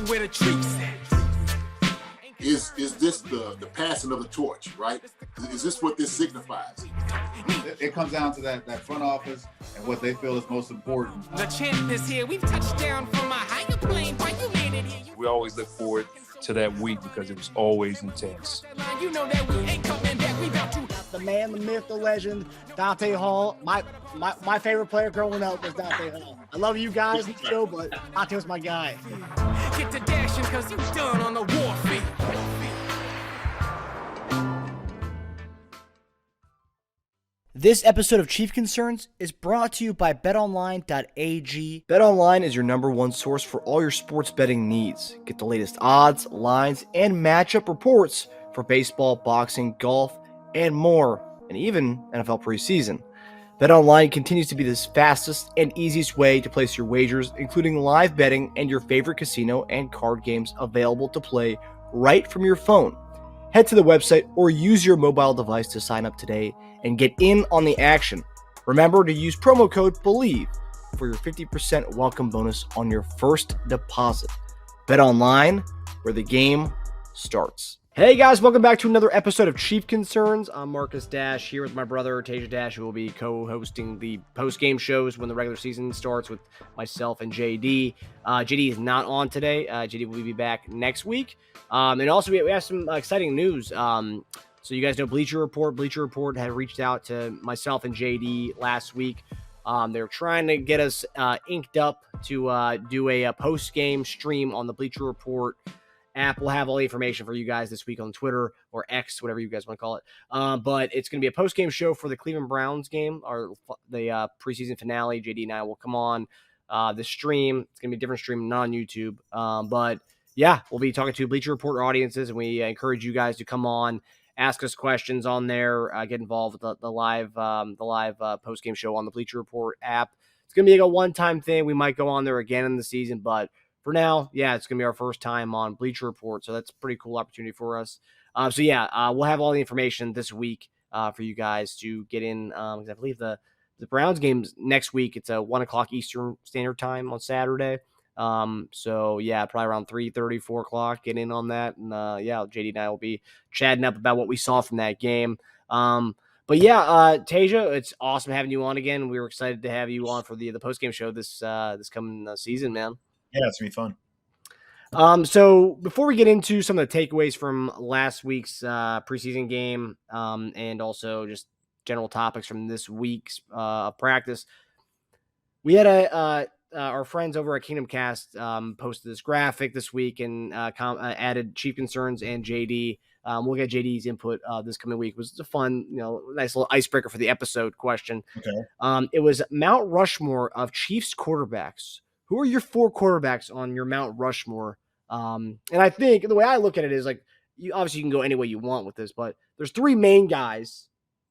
where the treats at. Is this the passing of the torch, right? Is this what this signifies? It comes down to that front office and what they feel is most important. The champ is here. We've touched down from a higher plane. Why you landed here? We always look forward to that week because it was always intense. You know that we ain't coming back. We about to. The man, the myth, the legend, Dante Hall. My favorite player growing up was Dante Hall. I love you guys in the show, but Dante was my guy. Get to dashing because you done on the warfare. This episode of Chief Concerns is brought to you by BetOnline.AG. BetOnline is your number one source for all your sports betting needs. Get the latest odds, lines, and matchup reports for baseball, boxing, golf, and more, and even NFL preseason. BetOnline continues to be the fastest and easiest way to place your wagers, including live betting and your favorite casino and card games available to play right from your phone. Head to the website or use your mobile device to sign up today and get in on the action. Remember to use promo code BELIEVE for your 50% welcome bonus on your first deposit. Bet online, where the game starts. Hey guys, welcome back to another episode of Chief Concerns. I'm Marcus Dash here with my brother Teja Dash, who will be co-hosting the post-game shows when the regular season starts with myself and JD. JD is not on today. JD will be back next week. And also we have some exciting news. So you guys know Bleacher Report. Bleacher Report had reached out to myself and JD last week. They're trying to get us inked up to do a post-game stream on the Bleacher Report app. Will have all the information for you guys this week on Twitter or X, whatever you guys want to call it. But it's going to be a post-game show for the Cleveland Browns game, or the preseason finale. JD and I will come on the stream. It's going to be a different stream, not on YouTube. But yeah, we'll be talking to Bleacher Report audiences, and we encourage you guys to come on, ask us questions on there, get involved with the live post-game show on the Bleacher Report app. It's going to be like a one-time thing. We might go on there again in the season, but for now, yeah, it's going to be our first time on Bleacher Report, so that's a pretty cool opportunity for us. We'll have all the information this week for you guys to get in. I believe the Browns game's next week. It's a 1 o'clock Eastern Standard Time on Saturday. Probably around 3:30, 4 o'clock, get in on that. And JD and I will be chatting up about what we saw from that game. Teja, it's awesome having you on again. We were excited to have you on for the post-game show this coming season, man. Yeah, it's going to be fun. So before we get into some of the takeaways from last week's preseason game, and also just general topics from this week's practice, we had our friends over at Kingdom Kast posted this graphic this week and added Chief Concerns and JD. We'll get JD's input this coming week. It was a fun, nice little icebreaker for the episode question. Okay. It was Mount Rushmore of Chiefs quarterbacks. Who are your 4 quarterbacks on your Mount Rushmore? And I think the way I look at it is like, you can go any way you want with this, but there's 3 main guys.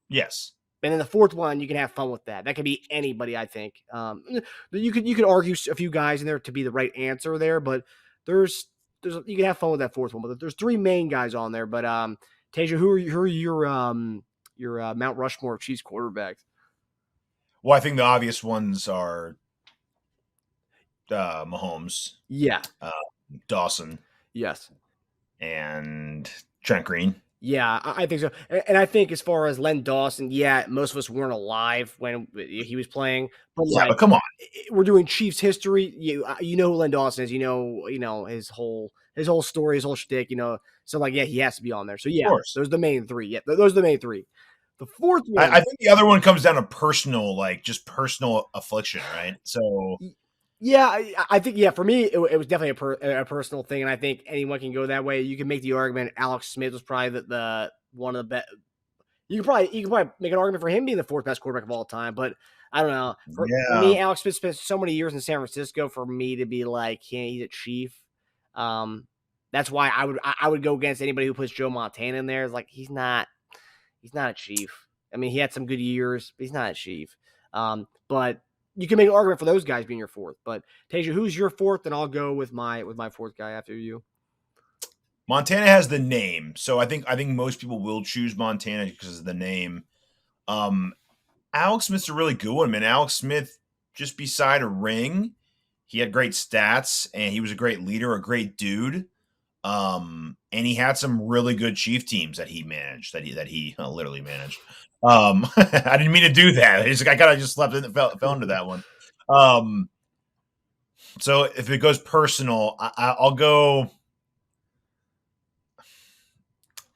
Yes. And then the 4th one, you can have fun with that. That could be anybody, I think. You could argue a few guys in there to be the right answer there, but there's you can have fun with that 4th one. But there's 3 main guys on there. But Teja, who are your Mount Rushmore of Chiefs quarterbacks? Well, I think the obvious ones are Mahomes, Dawson, yes, and Trent Green. Yeah, I think so. And I think as far as Len Dawson, most of us weren't alive when he was playing. But come on. We're doing Chiefs history. You know who Len Dawson is. You know his whole story, his whole shtick. So he has to be on there. So those are the main 3. Yeah, those are the main 3. The 4th one, I think the other one comes down to personal affliction, right? So. Yeah, I think, for me, it was definitely a personal thing, and I think anyone can go that way. You can make the argument Alex Smith was probably the one of the best. You could probably make an argument for him being the 4th best quarterback of all time, but I don't know. For me, Alex Smith spent so many years in San Francisco for me to be like, he's a Chief. That's why I would go against anybody who puts Joe Montana in there. It's like he's not a Chief. I mean, he had some good years, but he's not a Chief. But you can make an argument for those guys being your 4th. But Teja, who's your 4th? And I'll go with my 4th guy after you. Montana has the name, so I think most people will choose Montana because of the name. Alex Smith's a really good one, man. Alex Smith, just beside a ring, he had great stats, and he was a great leader, a great dude. And he had some really good Chief teams that he managed, that he literally managed. I didn't mean to do that. I kind of just slept in, fell into that one. So if it goes personal, I'll go.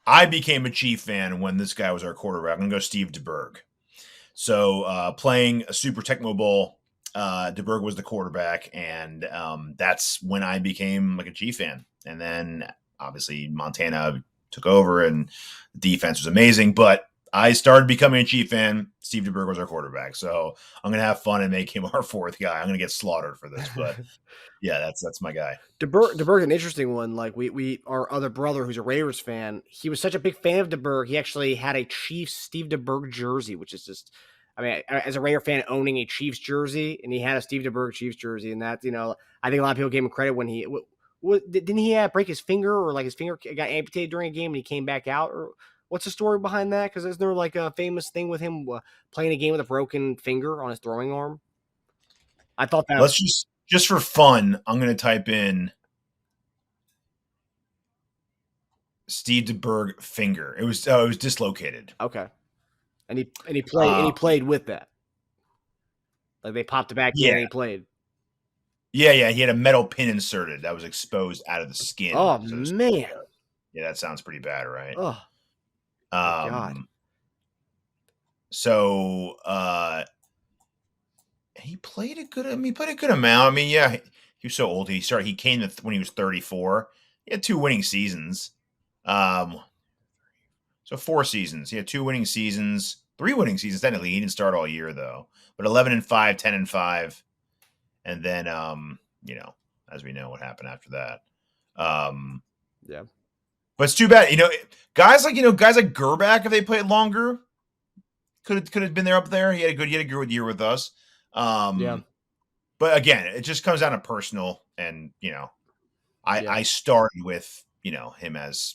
I became a Chief fan when this guy was our quarterback. I'm gonna go Steve DeBerg. So playing a Super Tecmo Bowl, DeBerg was the quarterback, and that's when I became like a Chief fan. And then obviously Montana took over, and the defense was amazing. But I started becoming a Chief fan. Steve DeBerg was our quarterback, so I'm gonna have fun and make him our fourth guy. I'm gonna get slaughtered for this, but yeah, that's my guy. DeBerg's an interesting one. Like we our other brother who's a Raiders fan, he was such a big fan of DeBerg. He actually had a Chiefs Steve DeBerg jersey, which is just, I mean, as a Raider fan owning a Chiefs jersey, and he had a Steve DeBerg Chiefs jersey, and that, I think a lot of people gave him credit when didn't he break his finger, or like his finger got amputated during a game and he came back out, or what's the story behind that? Because isn't there like a famous thing with him playing a game with a broken finger on his throwing arm? I thought that. Let's just for fun, I'm going to type in Steve DeBerg finger. It was dislocated. Okay, and he played with that. Like they popped it back in and he played. Yeah. He had a metal pin inserted that was exposed out of the skin. Oh, man. Yeah, that sounds pretty bad, right? Oh, God. So he played a good amount. I mean, yeah, he was so old. He came when he was 34. He had 2 winning seasons. So 4 seasons. He had 2 winning seasons, 3 winning seasons technically. He didn't start all year though. But 11-5, 10-5. And then, as we know what happened after that. Yeah. But it's too bad. Guys like Gerback, if they played longer, could have been there up there. He had a good year with us. Yeah. But again, it just comes down to personal. And, I started with, him as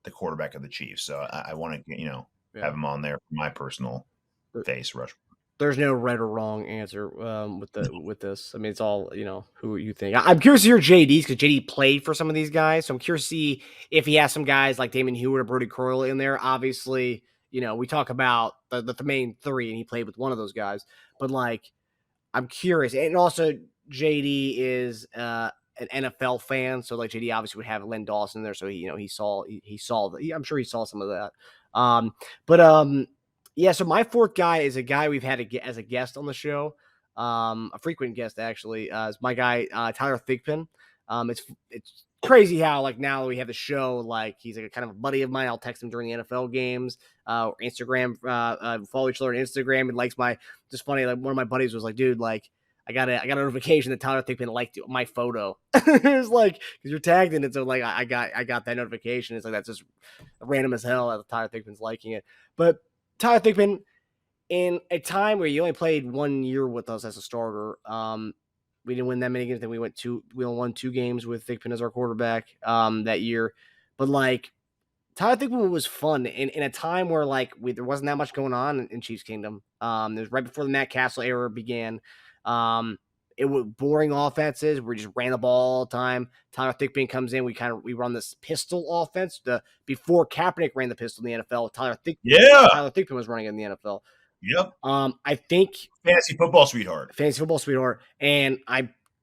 the quarterback of the Chiefs. So I want to, have him on there for my personal face rush. There's no right or wrong answer with this. I mean, it's all, who you think. I'm curious to hear JD's, because JD played for some of these guys. So I'm curious to see if he has some guys like Damon Hewitt or Brody Croyle in there. Obviously, we talk about the main 3, and he played with one of those guys. But, like, I'm curious. And also, JD is an NFL fan. So, like, JD obviously would have Len Dawson in there. So, he saw I'm sure he saw some of that. Yeah, so my fourth guy is a guy we've had as a guest on the show, a frequent guest actually. Is my guy Tyler Thigpen. It's crazy how, like, now that we have the show, like, he's like a kind of a buddy of mine. I'll text him during the NFL games, or Instagram, follow each other on Instagram. And likes just funny. Like, one of my buddies was like, dude, like, I got a notification that Tyler Thigpen liked my photo. It was like, because you're tagged in it, so like I got that notification. It's like, that's just random as hell that Tyler Thigpen's liking it, but. Tyler Thigpen, in a time where you only played 1 year with us as a starter, we didn't win that many games. Then we only won 2 games with Thigpen as our quarterback that year. But, like, Tyler Thigpen was fun in a time where, like, there wasn't that much going on in Chiefs Kingdom. It was right before the Matt Castle era began. It was boring offenses. We just ran the ball all the time. Tyler Thigpen comes in. We run this pistol offense. Before Kaepernick ran the pistol in the NFL, Tyler Thigpen was running in the NFL. Yep. I think fantasy football sweetheart. And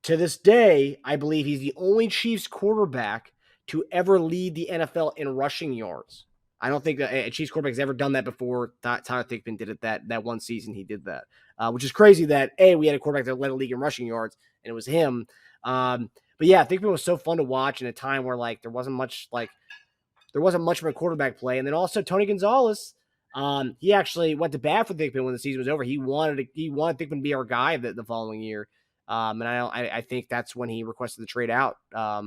to this day, I believe he's the only Chiefs quarterback to ever lead the NFL in rushing yards. I don't think that a Chiefs quarterback has ever done that before. Tyler Thigpen did it that one season. He did that, which is crazy that, we had a quarterback that led a league in rushing yards, and it was him. But yeah, Thigpen was so fun to watch in a time where, like, there wasn't much of a quarterback play. And then also Tony Gonzalez, he actually went to bat for Thigpen when the season was over. He wanted Thigpen to be our guy the following year. And I think that's when he requested the trade out of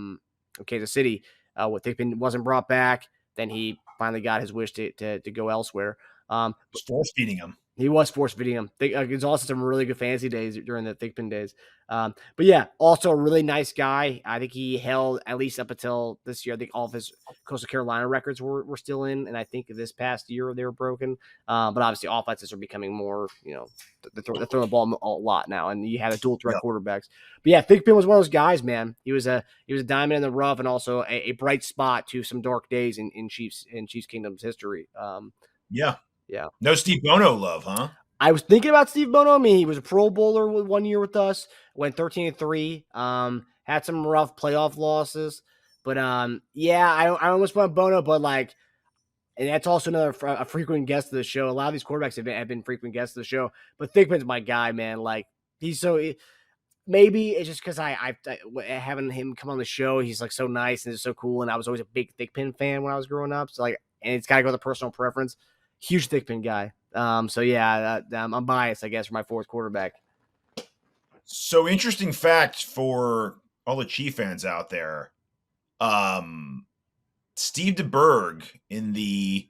Kansas City. When Thigpen wasn't brought back, then he finally got his wish to go elsewhere. Force feeding him. He was force fitting him. There's also some really good fantasy days during the Thigpen days. But yeah, also a really nice guy. I think he held, at least up until this year, I think all of his Coastal Carolina records were still in. And I think this past year they were broken. But obviously offenses are becoming more, they're throwing the ball a lot now. And you had a dual threat quarterbacks. But yeah, Thigpen was one of those guys, man. He was a diamond in the rough and also a bright spot to some dark days in Chiefs Kingdom's history. Yeah. Yeah. No Steve Bono love, huh? I was thinking about Steve Bono. I mean, he was a Pro Bowler 1 year with us, went 13-3, had some rough playoff losses. But yeah, I almost want Bono, but like, and that's also another a frequent guest of the show. A lot of these quarterbacks have been frequent guests of the show. But Thigpen's my guy, man. Like, he's so maybe it's just because I having him come on the show, he's like so nice and it's so cool. And I was always a big Thigpen fan when I was growing up. So like, and it's got to go with the personal preference. Huge Thigpen guy. So yeah, I'm biased, I guess, for my fourth quarterback. So interesting fact for all the Chief fans out there. Steve DeBerg in the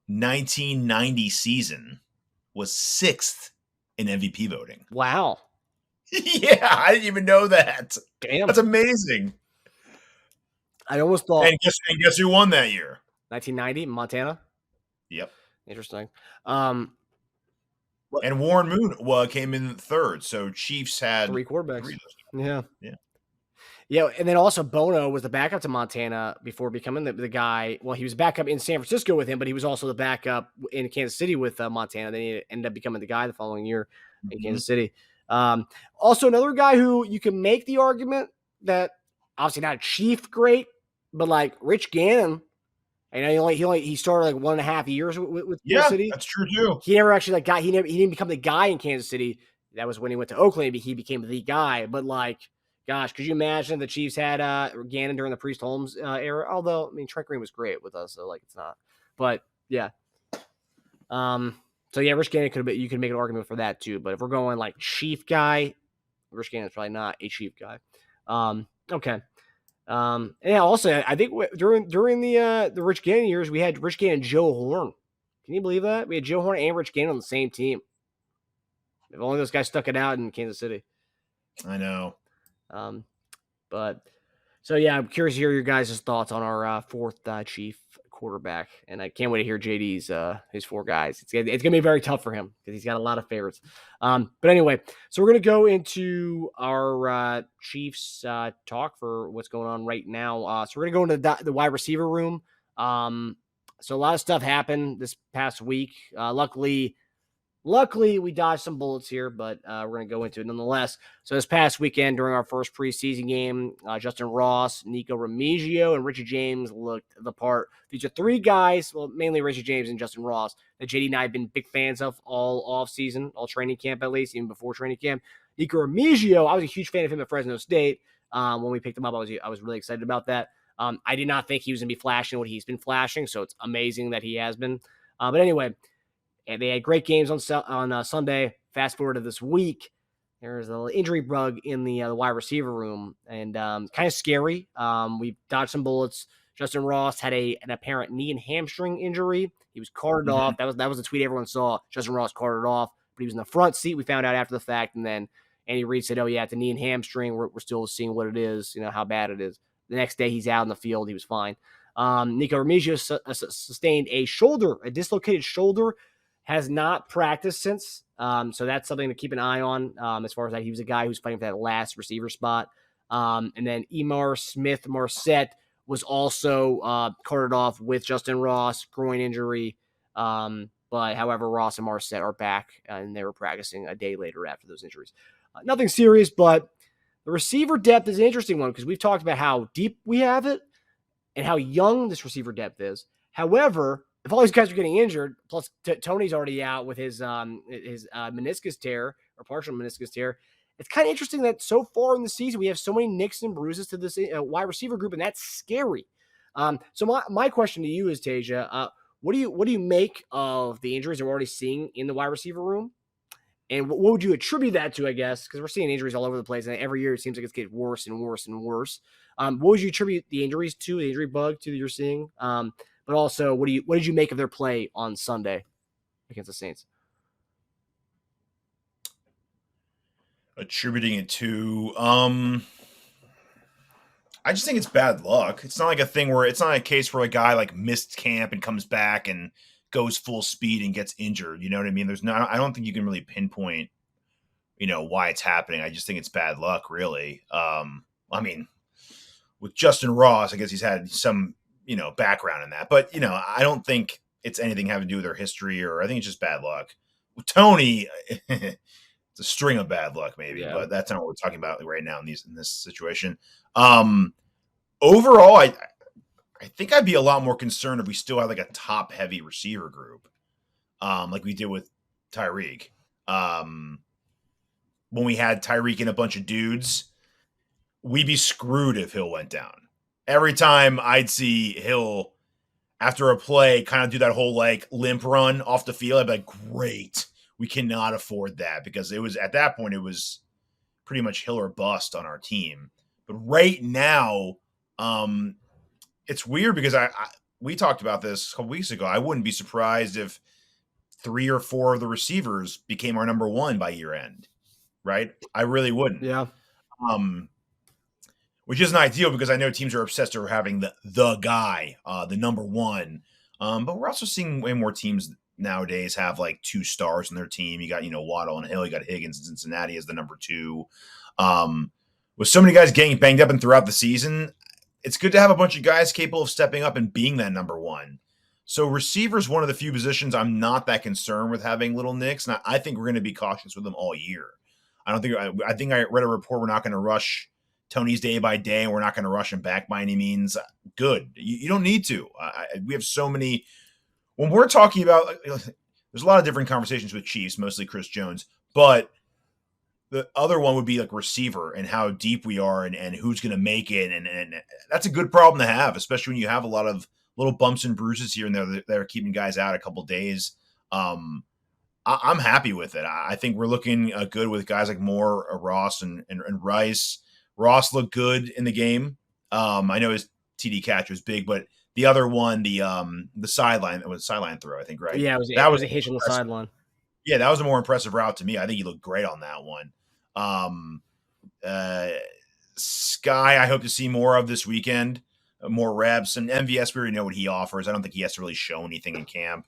1990 season was 6th in MVP voting. Wow. Yeah, I didn't even know that. Damn. That's amazing. I almost thought. And guess who won that year? 1990, Montana. Yep. Interesting. And Warren Moon came in 3rd, so Chiefs had 3 quarterbacks. Yeah. Yeah, and then also Bono was the backup to Montana before becoming the guy. Well, he was backup in San Francisco with him, but he was also the backup in Kansas City with Montana. Then he ended up becoming the guy the following year in Kansas City. Also, another guy who you can make the argument that obviously not a Chief great, but like Rich Gannon. I know he started like 1.5 years with Kansas City. That's true too. He never actually he didn't become the guy in Kansas City. That was when he went to Oakland. He became the guy. But like, gosh, could you imagine the Chiefs had Gannon during the Priest Holmes era? Although I mean Trent Green was great with us, so like it's not. But yeah. So yeah, Rich Gannon you could make an argument for that too. But if we're going like Chief guy, Rich Gannon's probably not a Chief guy. Okay. And yeah, also I think during the Rich Gannon years, we had Rich Gannon and Joe Horn. Can you believe that? We had Joe Horn and Rich Gannon on the same team. If only those guys stuck it out in Kansas City. I know. But so yeah, I'm curious to hear your guys' thoughts on our fourth Chief quarterback, and I can't wait to hear JD's his 4 guys. It's gonna be very tough for him because he's got a lot of favorites. But anyway, so we're gonna go into our Chiefs talk for what's going on right now. So we're gonna go into the wide receiver room. So a lot of stuff happened this past week. Luckily, we dodged some bullets here, but we're going to go into it nonetheless. So this past weekend during our first preseason game, Justyn Ross, Nico Remigio, and Richie James looked the part. These are 3 guys, well, mainly Richie James and Justyn Ross, that JD and I have been big fans of all offseason, all training camp at least, even before training camp. Nico Remigio, I was a huge fan of him at Fresno State. When we picked him up, I was really excited about that. I did not think he was going to be flashing what he's been flashing, so it's amazing that he has been. But anyway, and they had great games on Sunday. Fast forward to this week, there's a little injury bug in the wide receiver room, and kind of scary. We dodged some bullets. Justyn Ross had an apparent knee and hamstring injury. He was carted off. That was the tweet everyone saw. Justyn Ross carted off, but he was in the front seat. We found out after the fact, and then Andy Reid said, "Oh yeah, it's a knee and hamstring. We're still seeing what it is. How bad it is." The next day, he's out in the field. He was fine. Nico Remigio sustained a dislocated shoulder. Has not practiced since. So that's something to keep an eye on as far as that. He was a guy who's fighting for that last receiver spot. And then Emar Smith Marset was also carted off with Justyn Ross, groin injury. But however, Ross and Marset are back and they were practicing a day later after those injuries. Nothing serious, but the receiver depth is an interesting one because we've talked about how deep we have it and how young this receiver depth is. However, if all these guys are getting injured, plus Tony's already out with his meniscus tear or partial meniscus tear, it's kind of interesting that so far in the season we have so many nicks and bruises to this wide receiver group, and that's scary. So my question to you is, Teja, what do you make of the injuries that we're already seeing in the wide receiver room, and what would you attribute that to? I guess because we're seeing injuries all over the place, and every year it seems like it's getting worse and worse and worse. What would you attribute the injuries to, the injury bug to that you're seeing? But also, what did you make of their play on Sunday against the Saints? Attributing it to, I just think it's bad luck. It's not like a thing where it's not a case where a guy like missed camp and comes back and goes full speed and gets injured. You know what I mean? I don't think you can really pinpoint, why it's happening. I just think it's bad luck, really. I mean, with Justyn Ross, I guess he's had some, background in that, but I don't think it's anything having to do with their history, or I think it's just bad luck. With Tony, it's a string of bad luck, maybe, but that's not what we're talking about right now in this situation. Overall, I think I'd be a lot more concerned if we still had like a top heavy receiver group, like we did with Tyreek. When we had Tyreek and a bunch of dudes, we'd be screwed if Hill went down. Every time I'd see Hill after a play kind of do that whole like limp run off the field, I'd be like, great. We cannot afford that, because it was at that point, it was pretty much Hill or bust on our team. But right now, it's weird because we talked about this a couple weeks ago. I wouldn't be surprised if 3 or 4 of the receivers became our number one by year end, right? I really wouldn't. Yeah. Which isn't ideal, because I know teams are obsessed over having the guy, the number one. But we're also seeing way more teams nowadays have like 2 stars in their team. You got, Waddle and Hill. You got Higgins in Cincinnati as the number 2. With so many guys getting banged up and throughout the season, it's good to have a bunch of guys capable of stepping up and being that number one. So receiver's one of the few positions I'm not that concerned with having little nicks, and I think we're going to be cautious with them all year. I think I read a report we're not going to rush Tony's day by day, and we're not going to rush him back by any means. Good. You don't need to. We have so many. When we're talking about, there's a lot of different conversations with Chiefs, mostly Chris Jones, but the other one would be like receiver and how deep we are and who's going to make it. And that's a good problem to have, especially when you have a lot of little bumps and bruises here and there that are keeping guys out a couple days. I'm happy with it. I think we're looking good with guys like Moore, Ross, and Rice. Ross looked good in the game. I know his TD catch was big, but the other one, the sideline, it was a sideline throw, I think, right? Yeah, it was a hitch on the sideline. Yeah, that was a more impressive route to me. I think he looked great on that one. Skyy, I hope to see more of this weekend, more reps. And MVS, we already know what he offers. I don't think he has to really show anything in camp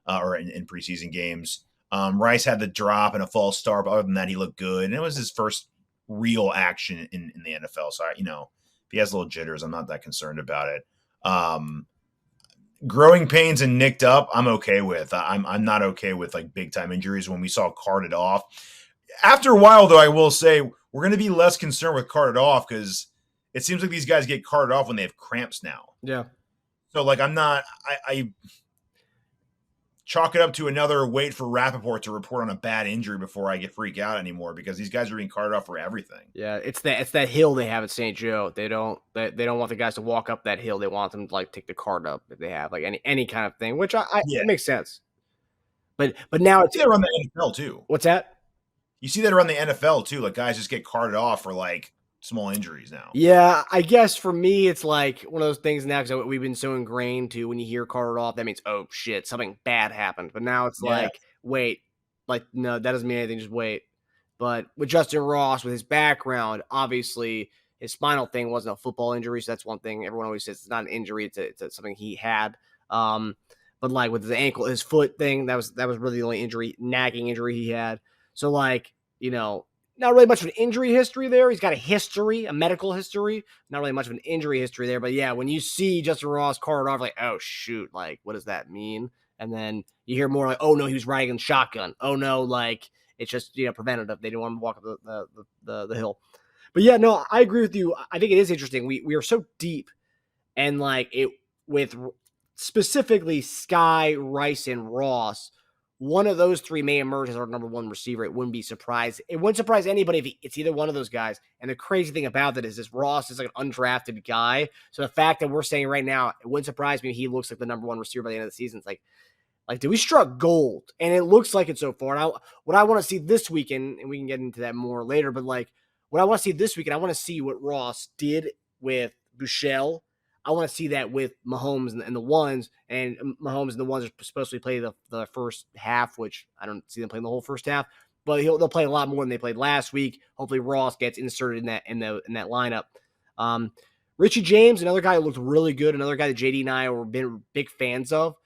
or in preseason games. Rice had the drop and a false start, but other than that, he looked good. And it was his first real action in the NFL. So, if he has little jitters, I'm not that concerned about it. Growing pains and nicked up, I'm okay with. I'm not okay with like big time injuries when we saw carted off. After a while, though, I will say we're going to be less concerned with carted off, because it seems like these guys get carted off when they have cramps now. Yeah. So like I chalk it up to another wait for Rappaport to report on a bad injury before I get freaked out anymore, because these guys are being carted off for everything. Yeah, it's that hill they have at St. Joe. They don't want the guys to walk up that hill. They want them to like take the cart up if they have like any kind of thing, which it makes sense. But now it's around the NFL too. What's that? You see that around the NFL too. Like guys just get carted off for like small injuries now. Yeah, I guess for me, it's like one of those things now, because we've been so ingrained to when you hear carted off, that means, oh shit, something bad happened. But now it's like, wait, like, no, that doesn't mean anything, just wait. But with Justyn Ross, with his background, obviously his spinal thing wasn't a football injury, so that's one thing everyone always says it's not an injury, it's something he had. But like with his ankle, his foot thing, that was really the only nagging injury he had. So like, not really much of an injury history there. He's got a medical history. Not really much of an injury history there. But yeah, when you see Justyn Ross carted off, like, oh shoot, like what does that mean? And then you hear more like, oh no, he was riding in shotgun. Oh no, like it's just preventative. They didn't want him to walk up the hill. But yeah, no, I agree with you. I think it is interesting. We are so deep, and like it with specifically Skyy, Rice, and Ross. One of those 3 may emerge as our number 1 receiver. It wouldn't surprise anybody if it's either one of those guys. And the crazy thing about that is this Ross is like an undrafted guy. So the fact that we're saying right now, it wouldn't surprise me if he looks like the number 1 receiver by the end of the season. It's like did we struck gold? And it looks like it so far. And what I want to see this weekend, and we can get into that more later, but like what I want to see this weekend, I want to see what Ross did with Buechele. I want to see that with Mahomes and the ones, and Mahomes and the ones are supposed to play the first half, which I don't see them playing the whole first half. but they'll play a lot more than they played last week. Hopefully Ross gets inserted in that lineup. Richie James, another guy who looked really good, another guy that JD and I have been big fans of.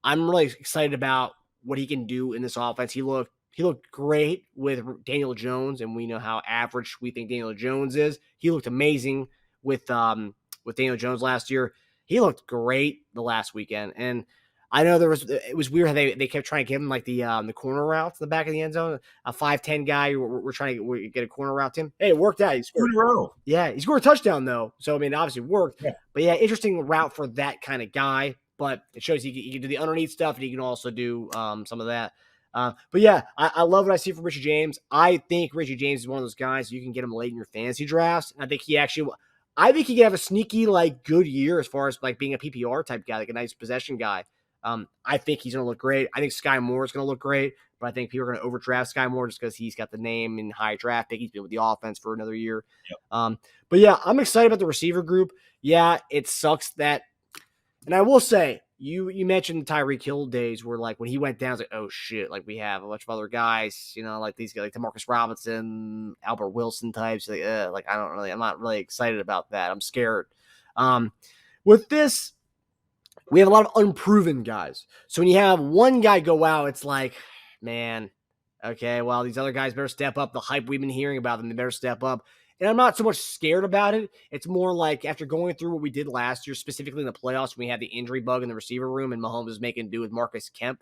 I'm really excited about what he can do in this offense. He looked great with Daniel Jones, and we know how average we think Daniel Jones is. He looked amazing with Daniel Jones last year. He looked great the last weekend, and I know it was weird how they kept trying to give him like the corner route to the back of the end zone. A 5'10" guy, we're trying to get a corner route to him. Hey, it worked out. He scored. Yeah, he scored a touchdown though. So I mean, obviously it worked. Yeah. But yeah, interesting route for that kind of guy. But it shows he can do the underneath stuff, and he can also do some of that. But yeah, I love what I see from Richie James. I think Richie James is one of those guys you can get him late in your fantasy drafts. And I think he can have a sneaky like good year as far as like being a PPR type guy, like a nice possession guy. I think he's going to look great. I think Skyy Moore is going to look great, but I think people are going to overdraft Skyy Moore just because he's got the name and high draft pick. He's been with the offense for another year. Yep. But yeah, I'm excited about the receiver group. Yeah, it sucks that, and I will say, you mentioned the Tyreek Hill days where like when he went down, it's like, oh shit, like we have a bunch of other guys, like these guys, like Demarcus Robinson, Albert Wilson types. Like I'm not really excited about that. I'm scared. With this, we have a lot of unproven guys. So when you have one guy go out, it's like, man, okay, well, these other guys better step up. The hype we've been hearing about them, they better step up. And I'm not so much scared about it. It's more like after going through what we did last year, specifically in the playoffs, when we had the injury bug in the receiver room and Mahomes was making do with Marcus Kemp.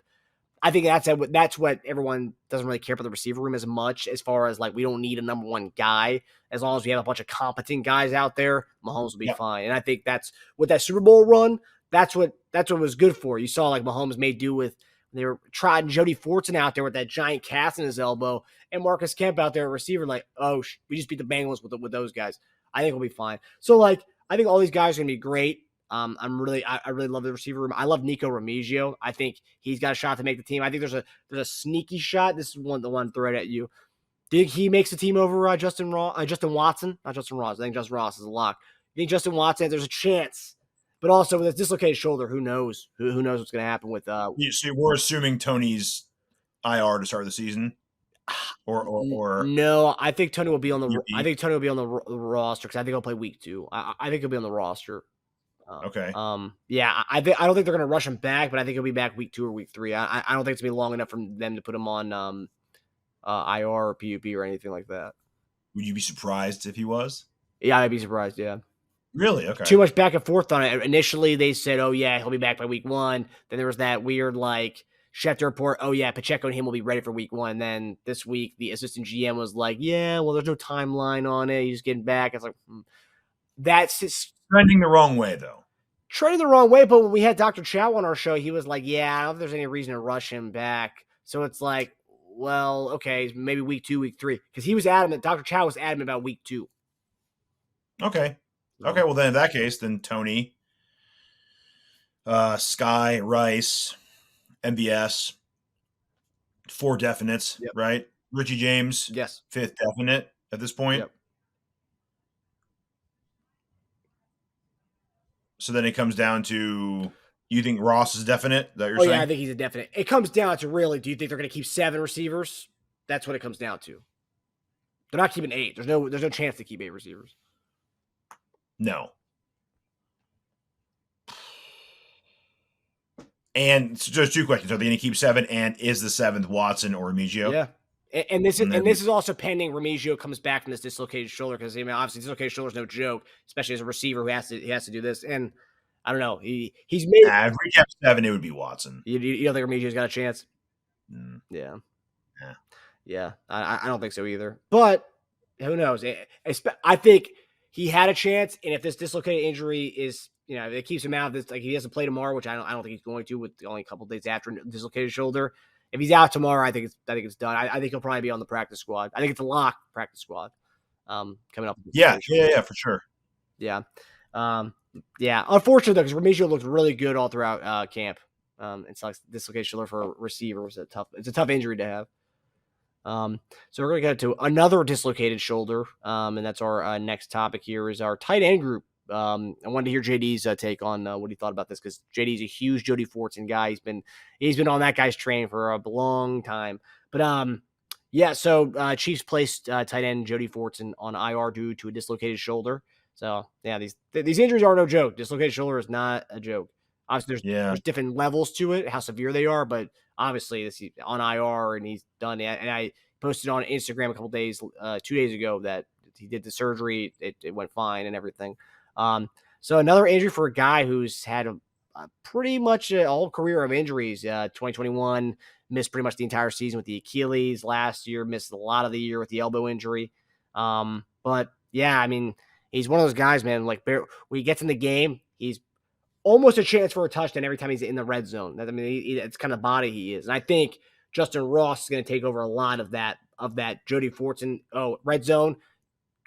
I think that's what everyone doesn't really care about the receiver room as much, as far as like we don't need a number one guy. As long as we have a bunch of competent guys out there, Mahomes will be fine. And I think that's what that Super Bowl run, that's what it was good for. You saw like Mahomes made do with, they were trotting Jody Fortson out there with that giant cast in his elbow, and Marcus Kemp out there, a receiver, like, oh, we just beat the Bengals with those guys. I think we'll be fine. So like, I think all these guys are gonna be great. I really love the receiver room. I love Nico Remigio. I think he's got a shot to make the team. I think there's a sneaky shot. This is the one thread at you. Think he makes the team over Justin Watson? Not Justin Ross. I think Justin Ross is a lock. I think Justin Watson, there's a chance. But also with his dislocated shoulder, who knows? Who knows what's going to happen with So we're assuming Tony's IR to start the season, or no? I think Tony will be on the. I think Tony will be on the roster because I think he'll play week 2. I think he'll be on the roster. Okay. Yeah, I don't think they're going to rush him back, but I think he'll be back week 2 or week 3. I don't think it's going to be long enough for them to put him on IR or PUP or anything like that. Would you be surprised if he was? Yeah, I'd be surprised. Yeah. Really? Okay. Too much back and forth on it. Initially, they said, oh, yeah, he'll be back by week 1. Then there was that weird, like, Schefter report, oh, yeah, Pacheco and him will be ready for week 1. And then this week, the assistant GM was like, yeah, well, there's no timeline on it. He's getting back. It's like, that's just trending the wrong way, though. Trending the wrong way, but when we had Dr. Chow on our show, he was like, yeah, I don't know if there's any reason to rush him back. So it's like, well, okay, maybe week 2, week 3. Because he was adamant, Dr. Chow was adamant about week 2. Okay. Okay, well then in that case, then Tony, Skyy, Rice, MBS, 4 definites, yep. Right? Richie James, yes, 5th definite at this point. Yep. So then it comes down to, you think Ross is definite? That you're saying? Yeah, I think he's a definite. It comes down to really, do you think they're going to keep 7 receivers? That's what it comes down to. They're not keeping 8. There's no chance to keep 8 receivers. No. And so there's 2 questions. Are they going to keep 7? And is the 7th Watson or Remigio? Yeah. And this is also pending Remigio comes back from this dislocated shoulder, because obviously dislocated shoulder is no joke, especially as a receiver who has to do this. And I don't know. He's made. If we kept 7, it would be Watson. You don't think Remigio's got a chance? Mm. Yeah. I don't think so either. But who knows? I think he had a chance, and if this dislocated injury is, it keeps him out of this, like he doesn't play tomorrow, which I don't think he's going to, with only a couple of days after a dislocated shoulder. If he's out tomorrow, I think it's done. I think he'll probably be on the practice squad. I think it's a lock practice squad coming up. Yeah, for sure. Yeah. Unfortunately, though, because Remigio looked really good all throughout camp. It's like dislocated shoulder for a receiver is it's a tough injury to have. So we're going to get to another dislocated shoulder, and that's our next topic here is our tight end group. I wanted to hear JD's take on what he thought about this, because JD's a huge Jody Fortson guy. He's been on that guy's train for a long time. But Yeah, so Chiefs placed tight end Jody Fortson on IR due to a dislocated shoulder. So yeah, these injuries are no joke. Dislocated shoulder is not a joke. Obviously, there's different levels to it, how severe they are, but obviously this is on IR and he's done it. And I posted on Instagram a couple days, 2 days ago that he did the surgery. It went fine and everything. So another injury for a guy who's had a pretty much a whole career of injuries. 2021 missed pretty much the entire season with the Achilles. Last year missed a lot of the year with the elbow injury. But yeah, I mean, he's one of those guys, man. Like when he gets in the game, he's almost a chance for a touchdown every time he's in the red zone. I mean, it's kind of body he is, and I think Justyn Ross is going to take over a lot of that Jody Fortson. Red zone.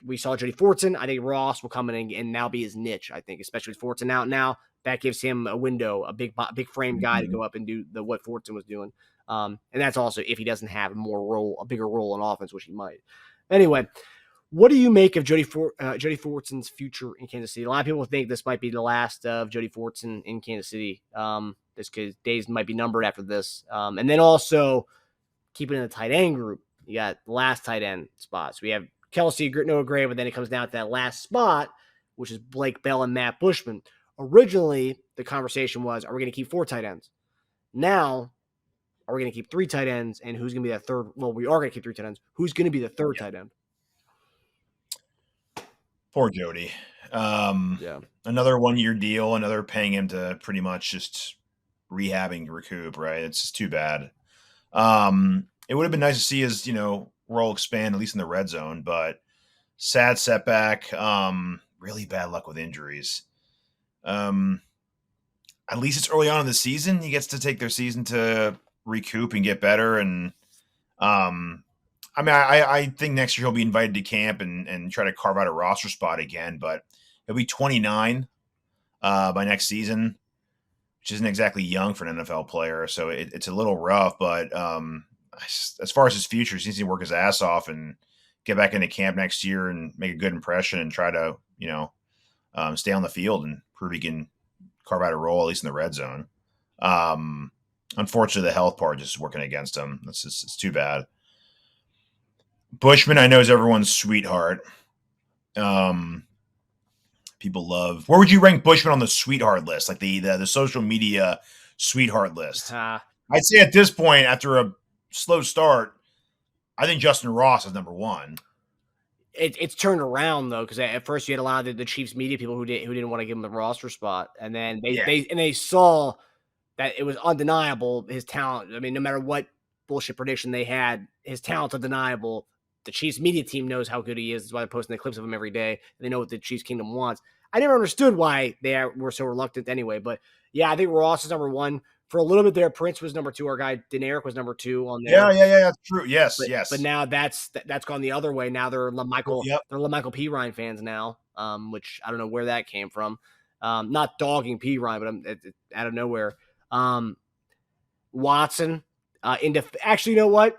We saw Jody Fortson. I think Ross will come in and now be his niche. I think, especially with Fortson out now, that gives him a window, a big frame guy to go up and do what Fortson was doing. And that's also if he doesn't have a bigger role in offense, which he might. Anyway, what do you make of Jody Fortson's future in Kansas City? A lot of people think this might be the last of Jody Fortson in Kansas City. Just because days might be numbered after this. And then also keeping in the tight end group, you got the last tight end spots. We have Kelce, Noah Gray, but then it comes down to that last spot, which is Blake Bell and Matt Bushman. Originally, the conversation was, are we going to keep 4 tight ends? Now, are we going to keep 3 tight ends? And who's going to be that third? Well, we are going to keep 3 tight ends. Who's going to be the third tight end? Poor Jody. Another 1-year deal, another paying him to pretty much just rehabbing to recoup, right? It's just too bad. It would have been nice to see his, role expand, at least in the red zone, but sad setback. Really bad luck with injuries. At least it's early on in the season. He gets to take their season to recoup and get better. And I think next year he'll be invited to camp and try to carve out a roster spot again, but he'll be 29 by next season, which isn't exactly young for an NFL player. So it's a little rough, but as far as his future, he needs to work his ass off and get back into camp next year and make a good impression and try to, stay on the field and prove he can carve out a role, at least in the red zone. Unfortunately, the health part just is working against him. It's too bad. Bushman, I know, is everyone's sweetheart. People love. Where would you rank Bushman on the sweetheart list, like the social media sweetheart list? I'd say at this point, after a slow start, I think Justyn Ross is number 1. It's turned around though, because at first you had a lot of the Chiefs media people who didn't want to give him the roster spot, and then they saw that it was undeniable his talent. I mean, no matter what bullshit prediction they had, his talent's undeniable. The Chiefs media team knows how good he is. That's why they're posting the clips of him every day. They know what the Chiefs Kingdom wants. I never understood why they were so reluctant anyway, but yeah, I think Ross is number 1. For a little bit there, Prince was number 2. Our guy Deneric was number 2 on there. Yeah, that's true. Yes. But now that's gone the other way. Now they're LaMichael P. Ryan fans now, which I don't know where that came from. Not dogging P. Ryan, but it's out of nowhere. Watson, actually, you know what?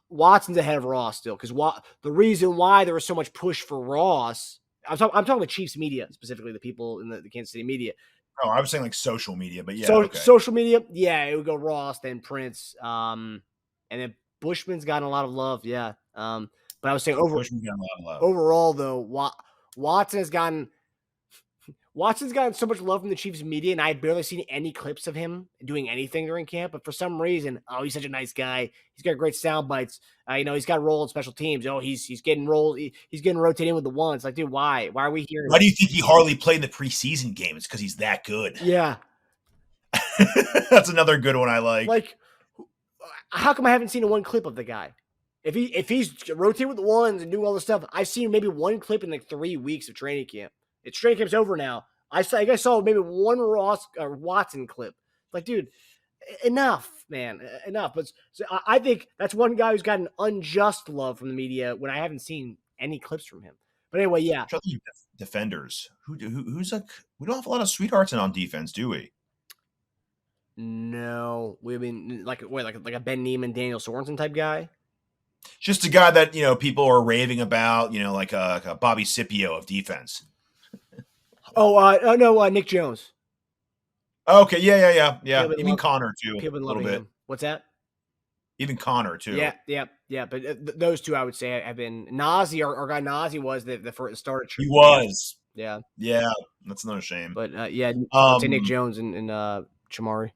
Watson's ahead of Ross still, because the reason why there was so much push for Ross, I'm talking the Chiefs media, specifically the people in the Kansas City media. Oh, I was saying like social media, but yeah. Social media, yeah, it would go Ross, then Prince, and then Bushman's gotten a lot of love, yeah. But I was saying Bushman's gotten a lot of love. Overall, though, Watson's gotten so much love from the Chiefs media, and I had barely seen any clips of him doing anything during camp. But for some reason, he's such a nice guy. He's got great sound bites. He's got a role in special teams. He's getting rolled. He's getting rotated in with the ones. Like, dude, why? Why are we here? Why do you think he hardly played in the preseason game? It's because he's that good. Yeah, that's another good one I like. Like, how come I haven't seen one clip of the guy? If he's rotating with the ones and doing all this stuff, I've seen maybe one clip in like 3 weeks of training camp. It's training camp's over now. I saw maybe one Ross or Watson clip. Like, dude, enough, man, enough. But I think that's one guy who's gotten unjust love from the media when I haven't seen any clips from him. But anyway, yeah. Defenders. Who's like? We don't have a lot of sweethearts on defense, do we? No, we mean like a Ben Neiman, Daniel Sorensen type guy. Just a guy that people are raving about. Like a Bobby Scipio of defense. No, Nick Jones. Okay, yeah. You mean Connor too? People a little bit. Him. What's that? Even Connor too. Yeah. But those two, I would say, have been Nazi. Our guy Nazi was the first starter. He was. Yeah. That's no shame. But I would say Nick Jones and Chamari.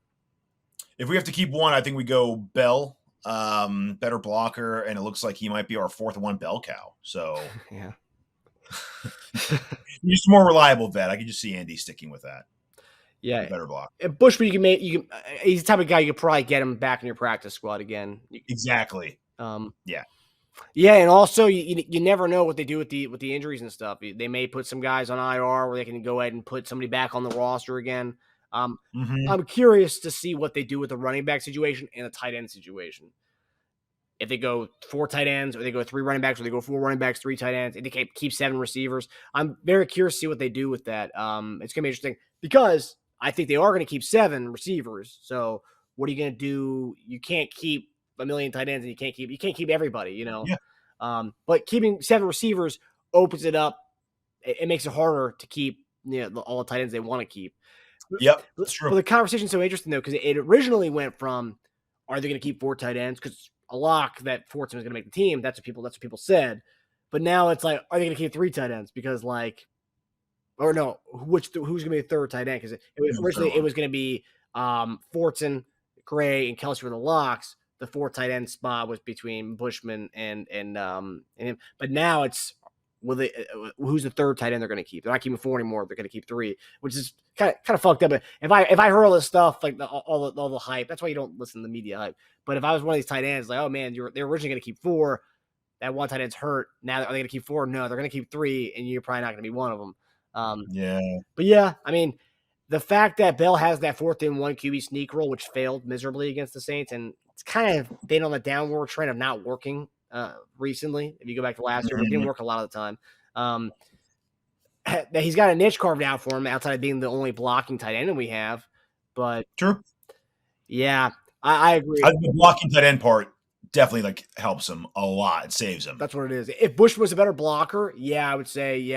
If we have to keep one, I think we go Bell, better blocker, and it looks like he might be our fourth one bell cow. So yeah, he's a more reliable vet. I can just see Andy sticking with that. Yeah, better block. Bushman, he's the type of guy you could probably get him back in your practice squad again. Exactly. Yeah, and also you never know what they do with the injuries and stuff. They may put some guys on IR where they can go ahead and put somebody back on the roster again. I'm curious to see what they do with the running back situation and the tight end situation. If they go 4 tight ends, or they go 3 running backs, or they go 4 running backs, 3 tight ends, and they keep 7 receivers. I'm very curious to see what they do with that. It's gonna be interesting because I think they are going to keep 7 receivers. So what are you going to do? You can't keep a million tight ends, and you can't keep everybody, Yeah. But keeping 7 receivers opens it up. It makes it harder to keep all the tight ends they want to keep. Yep, that's true. But the conversation's so interesting though, because it originally went from, are they going to keep 4 tight ends? Because a lock that Fortson was going to make the team. That's what people said. But now it's like, are they going to keep 3 tight ends? Because or no, who's going to be the 3rd tight end? Because originally it was going to be Fortson, Gray, and Kelce were the locks. The 4th tight end spot was between Bushman and him. But now it's who's the 3rd tight end they're going to keep? They're not keeping 4 anymore. They're going to keep 3, which is kind of fucked up. But if I heard all this stuff, like all the hype, that's why you don't listen to the media hype. But if I was one of these tight ends, like, oh man, they're originally going to keep 4. That one tight end's hurt. Now are they going to keep 4? No, they're going to keep 3, and you're probably not going to be one of them. But yeah, I mean, the fact that Bell has that 4th and 1 QB sneak roll, which failed miserably against the Saints, and it's kind of been on the downward trend of not working recently. If you go back to last year, it didn't work a lot of the time. That he's got a niche carved out for him outside of being the only blocking tight end we have. But true. Yeah, I agree. The blocking tight end part definitely helps him a lot. It saves him. That's what it is. If Bush was a better blocker, I would say, he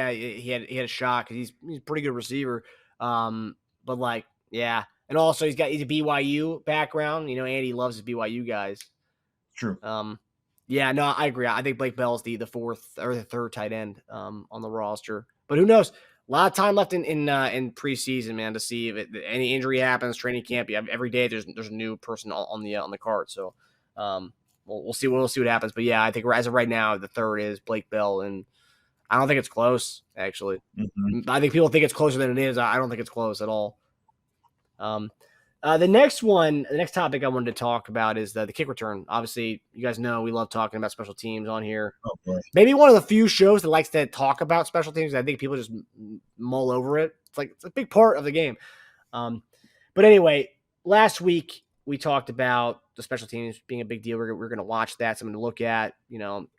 had a shot because he's a pretty good receiver. But and also he's a BYU background. Andy loves his BYU guys. True. I agree. I think Blake Bell's the 4th or the 3rd tight end on the roster. But who knows? A lot of time left in preseason, man, to see if any injury happens. Training camp, every day there's a new person on the card. So we'll see what happens. But I think as of right now, the 3rd is Blake Bell, and I don't think it's close. Actually, I think people think it's closer than it is. I don't think it's close at all. The next topic I wanted to talk about is the kick return. Obviously, you guys know we love talking about special teams on here. Okay. Maybe one of the few shows that likes to talk about special teams. I think people just mull over it. It's a big part of the game. But anyway, last week we talked about the special teams being a big deal. We're going to watch that, something to look at.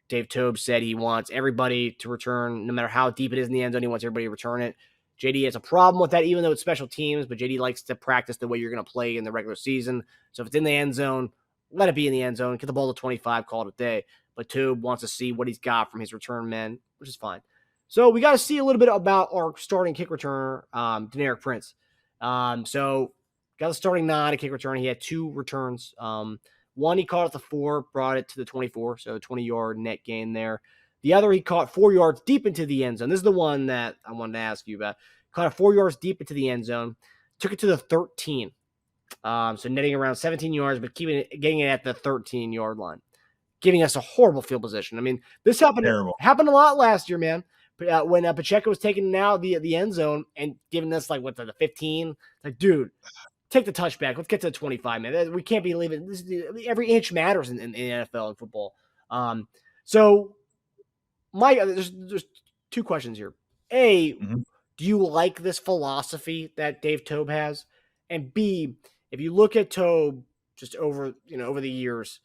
Dave Toub said he wants everybody to return, no matter how deep it is in the end zone. He wants everybody to return it. JD has a problem with that, even though it's special teams, but JD likes to practice the way you're going to play in the regular season. So if it's in the end zone, let it be in the end zone. Get the ball to 25, call it a day. But Toub wants to see what he's got from his return men, which is fine. So we got to see a little bit about our starting kick returner, Deneric Prince. So got the starting 9 at kick return. He had 2 returns. One he caught at the 4, brought it to the 24, so 20-yard net gain there. The other he caught 4 yards deep into the end zone. This is the one that I wanted to ask you about. Caught it 4 yards deep into the end zone. Took it to the 13. So netting around 17 yards, but getting it at the 13-yard line. Giving us a horrible field position. I mean, this happened a lot last year, man. When Pacheco was taking out the end zone and giving us the 15. Dude, take the touchback. Let's get to the 25, man. We can't be leaving. Every inch matters in the NFL and football. So there's 2 questions here. A, do you like this philosophy that Dave Toub has? And B, if you look at Toub just over the years,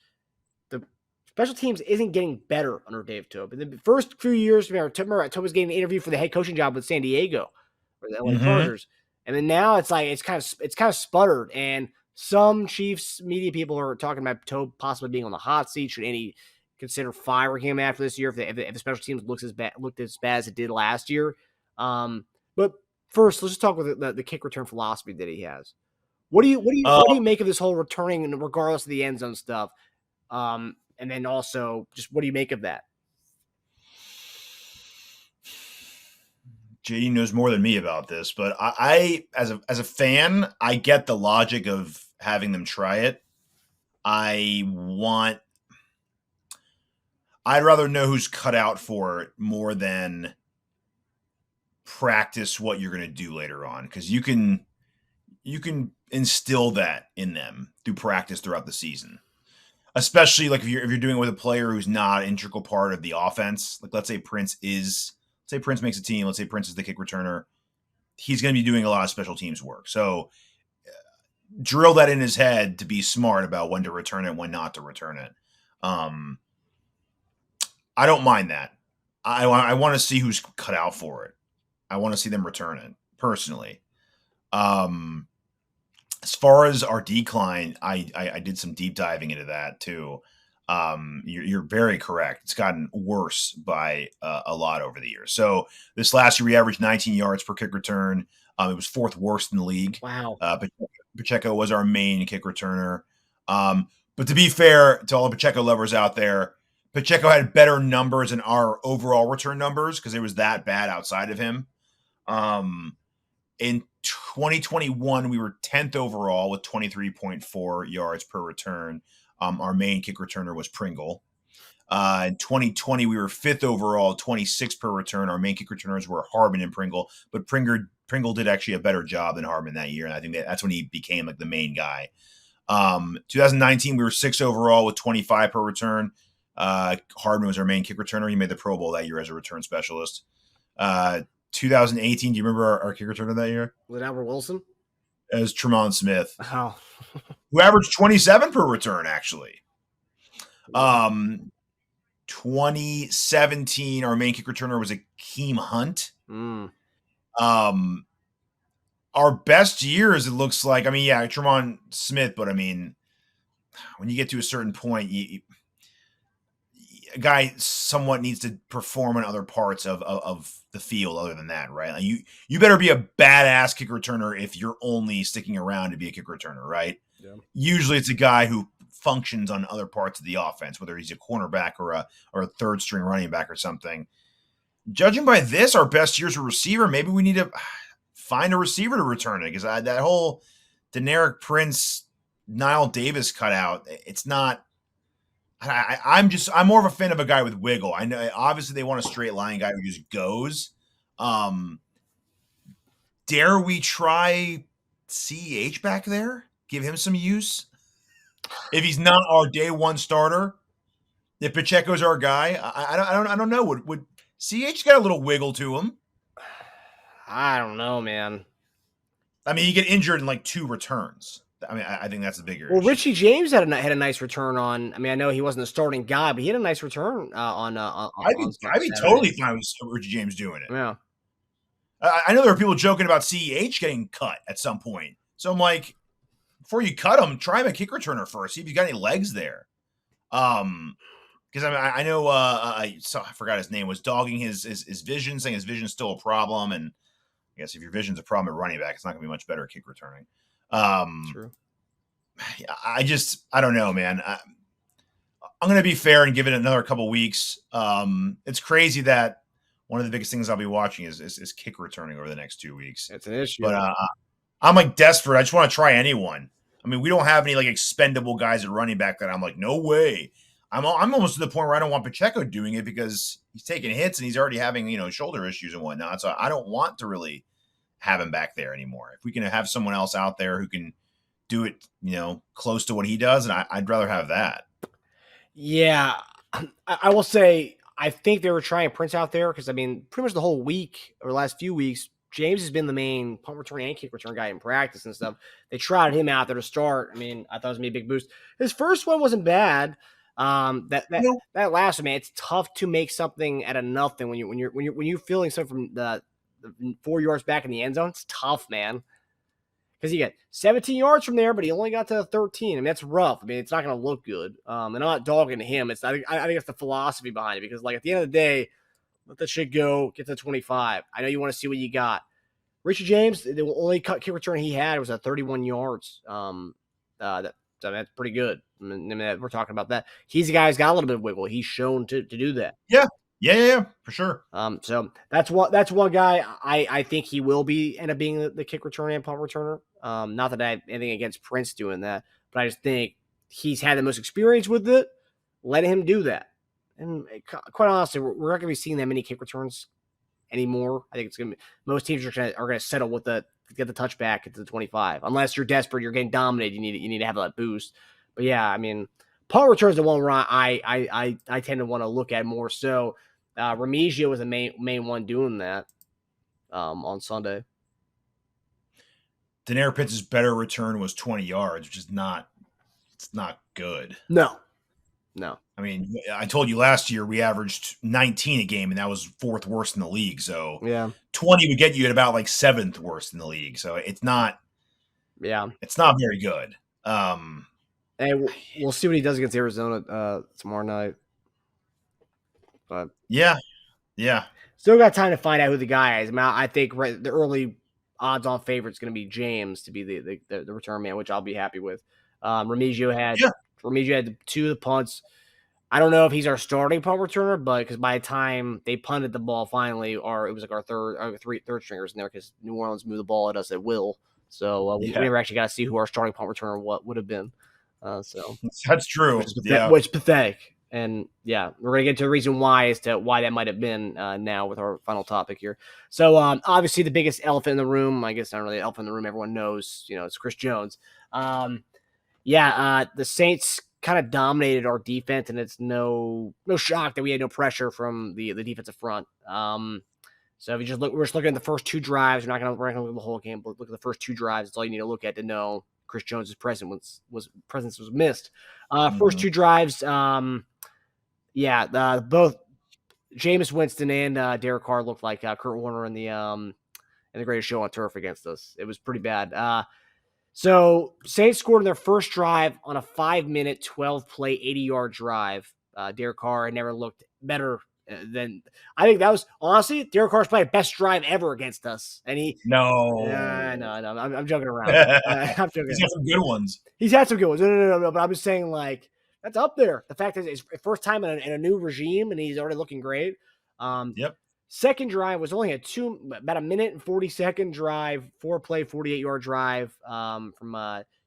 the special teams isn't getting better under Dave Toub. In the first few years, Toub was getting an interview for the head coaching job with San Diego or the LA Chargers. And then now it's kind of sputtered. And some Chiefs media people are talking about Toub possibly being on the hot seat. Should any consider firing him after this year if the special teams looked as bad as it did last year? But first, let's just talk about the kick return philosophy that he has. What do you make of this whole returning regardless of the end zone stuff? And then also, just what do you make of that? JD knows more than me about this, but I as a fan, I get the logic of having them try it. I'd rather know who's cut out for it more than practice what you're going to do later on, because you can instill that in them through practice throughout the season. Especially like if you're doing it with a player who's not an integral part of the offense. Like let's say Prince makes a team. Let's say Prince is the kick returner. He's going to be doing a lot of special teams work. So drill that in his head to be smart about when to return it, when not to return it. I don't mind that. I want to see who's cut out for it. I want to see them return it personally. As far as our decline, I did some deep diving into that too. You're very correct. It's gotten worse by a lot over the years. So this last year, we averaged 19 yards per kick return. It was fourth worst in the league. Wow. Pacheco was our main kick returner. But to be fair to all the Pacheco lovers out there, Pacheco had better numbers in our overall return numbers because it was that bad outside of him. In 2021, we were 10th overall with 23.4 yards per return. Our main kick returner was Pringle. In 2020, we were 5th overall, 26 per return. Our main kick returners were Hardman and Pringle, but Pringle did actually a better job than Hardman that year, and I think that's when he became like the main guy. 2019, we were 6th overall with 25 per return. Hardman was our main kick returner. He made the Pro Bowl that year as a return specialist. 2018, do you remember our kick returner that year? Was it Albert Wilson? It was Tremont Smith, Oh. who averaged 27 per return, actually. 2017, our main kick returner was Akeem Hunt. Our best years, it looks like, Tremont Smith, but when you get to a certain point, a guy somewhat needs to perform in other parts of the field other than that, right? Like you better be a badass kick returner if you're only sticking around to be a kick returner, right? Yeah. Usually it's a guy who functions on other parts of the offense, whether he's a cornerback or a third string running back or something. Judging by this, our best year's a receiver. Maybe we need to find a receiver to return it, because that whole Deneric Prince, Nile Davis cutout, it's not. I'm more of a fan of a guy with wiggle. I know obviously they want a straight line guy who just goes. Dare we try CEH back there? Give him some use. If he's not our day one starter, if Pacheco's our guy, I don't know. Would CH got a little wiggle to him? I don't know, man. He get injured in like 2 returns. I think that's the bigger Well, issue. Richie James had a nice return on. I know he wasn't a starting guy, but he had a nice return on. I'd be totally fine with Richie James doing it. Yeah. I know there are people joking about CEH getting cut at some point. So I'm like, before you cut him, try him a kick returner first. See if he's got any legs there. Because I know I forgot his name, was dogging his vision, saying his vision's still a problem. And I guess if your vision's a problem at running back, it's not going to be much better at kick returning. True. I don't know, man. I'm going to be fair and give it another couple weeks. It's crazy that one of the biggest things I'll be watching is kick returning over the next 2 weeks. It's an issue. But I'm like desperate. I just want to try anyone. We don't have any like expendable guys at running back that I'm like, no way. I'm almost to the point where I don't want Pacheco doing it because he's taking hits and he's already having, shoulder issues and whatnot. So I don't want to really have him back there anymore. If we can have someone else out there who can do it, close to what he does, and I'd rather have that. Yeah, I will say I think they were trying Prince out there because pretty much the whole week or last few weeks, James has been the main punt return and kick return guy in practice and stuff. They tried him out there to start. I thought it was gonna be a big boost. His first one wasn't bad. That last one, man, it's tough to make something out of nothing when you're feeling something from the 4 yards back in the end zone. It's tough, man. Because he got 17 yards from there, but he only got to 13. That's rough. It's not going to look good. And I'm not dogging him. I think it's the philosophy behind it. Because, at the end of the day, let that shit go. Get to 25. I know you want to see what you got. Richie James, the only kick return he had was at 31 yards. That's pretty good. I mean, we're talking about that. He's a guy who's got a little bit of wiggle. He's shown to do that. Yeah, for sure. So that's one guy I think he will end up being the kick returner and punt returner. Not that I have anything against Prince doing that, but I just think he's had the most experience with it. Let him do that. And quite honestly, we're not going to be seeing that many kick returns anymore. I think it's going to be most teams are going to settle with get the touchback into the 25, unless you're desperate, you're getting dominated. You need to have that boost. But yeah, I mean, punt return is the one where I tend to want to look at more so. Remigio was the main one doing that on Sunday. Denaire Pitts' better return was 20 yards, which is not good. No. I mean, I told you last year we averaged 19 a game, and that was 4th worst in the league. So yeah, 20 would get you at about like 7th worst in the league. So it's not very good. And we'll see what he does against Arizona tomorrow night. But yeah. Still got time to find out who the guy is. I mean, I think the early odds-on favorite is going to be James to be the return man, which I'll be happy with. Remigio had 2 of the punts. I don't know if he's our starting punt returner, but because by the time they punted the ball finally, it was like our third stringers in there because New Orleans moved the ball at us at will. So we never actually got to see who our starting punt returner would have been. So that's true. Which is pathetic. And yeah, we're going to get to the reason why as to why that might have been now with our final topic here. So obviously the biggest elephant in the room, I guess not really an elephant in the room, everyone knows, it's Chris Jones. The Saints kind of dominated our defense, and it's no shock that we had no pressure from the defensive front. So if you we're just looking at the first 2 drives. We're not going to look at the whole game, but look at the first 2 drives. That's all you need to look at to know Chris Jones' presence was missed. First 2 drives, both Jameis Winston and Derek Carr looked like Kurt Warner in the Greatest Show on Turf against us. It was pretty bad. So Saints scored in their first drive on a 5-minute, 12-play, 80-yard drive. Derek Carr had never looked better than I think that was honestly Derek Carr's probably best drive ever against us. And I'm joking around. I'm joking. He's had some good ones. He's had some good ones. No. But I'm just saying, like, that's up there. The fact is, it's first time in a new regime, and he's already looking great. Yep. Second drive was only about a minute and 40-second drive, 4-play, 48-yard drive from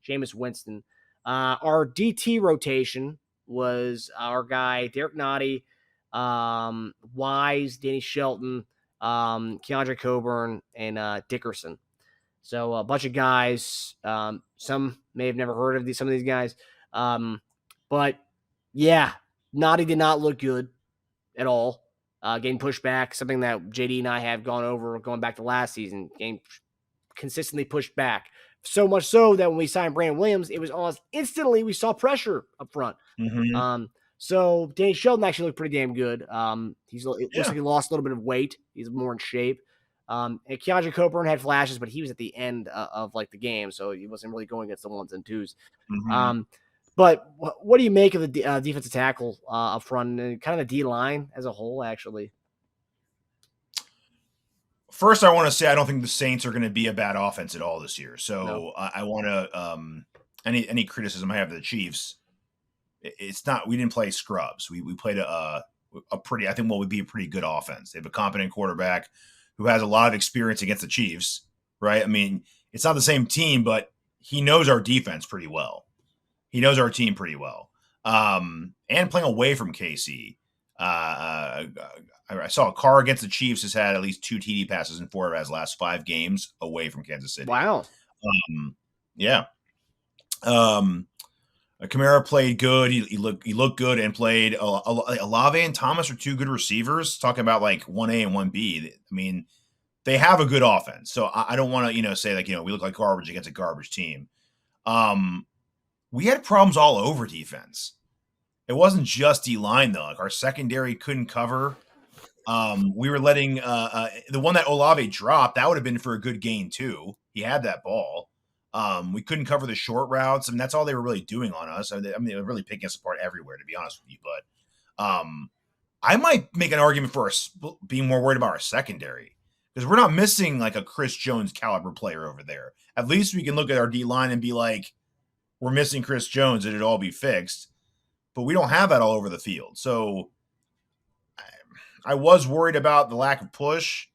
Jameis Winston. Our DT rotation was our guy, Derek Nottie, Wise, Danny Shelton, Keandre Coburn, and Dickerson. So a bunch of guys. Some may have never heard of some of these guys. But yeah, Nottie did not look good at all. Getting pushed back, something that JD and I have gone over going back to last season. Getting consistently pushed back. So much so that when we signed Brandon Williams, it was almost instantly we saw pressure up front. Mm-hmm. So Danny Shelton actually looked pretty damn good. It looks like he lost a little bit of weight. He's more in shape. And Keandre Coburn had flashes, but he was at the end of like the game, so he wasn't really going against the 1s and 2s. Mm-hmm. But what do you make of the defensive tackle up front and kind of the D line as a whole? Actually, first I want to say I don't think the Saints are going to be a bad offense at all this year. So no. I want to any criticism I have of the Chiefs. It's not we didn't play scrubs. We played a pretty I think what would be a pretty good offense. They have a competent quarterback who has a lot of experience against the Chiefs. Right? I mean, it's not the same team, but he knows our defense pretty well. He knows our team pretty well. And playing away from KC. I saw a Carr against the Chiefs has had at least 2 TD passes in 4 of his last 5 games away from Kansas City. Wow. Yeah. Kamara played good. He looked good and played. Olave and Thomas are 2 good receivers. Talking about like 1A and 1B. I mean, they have a good offense. So I don't want to say like we look like garbage against a garbage team. We had problems all over defense. It wasn't just D-line, though. Like our secondary couldn't cover. We were letting the one that Olave dropped, that would have been for a good gain, too. He had that ball. We couldn't cover the short routes. I mean, that's all they were really doing on us. I mean, they were really picking us apart everywhere, to be honest with you. But I might make an argument for us being more worried about our secondary because we're not missing like a Chris Jones caliber player over there. At least we can look at our D-line and be like, we're missing Chris Jones, it'd all be fixed. But we don't have that all over the field. So I was worried about the lack of push,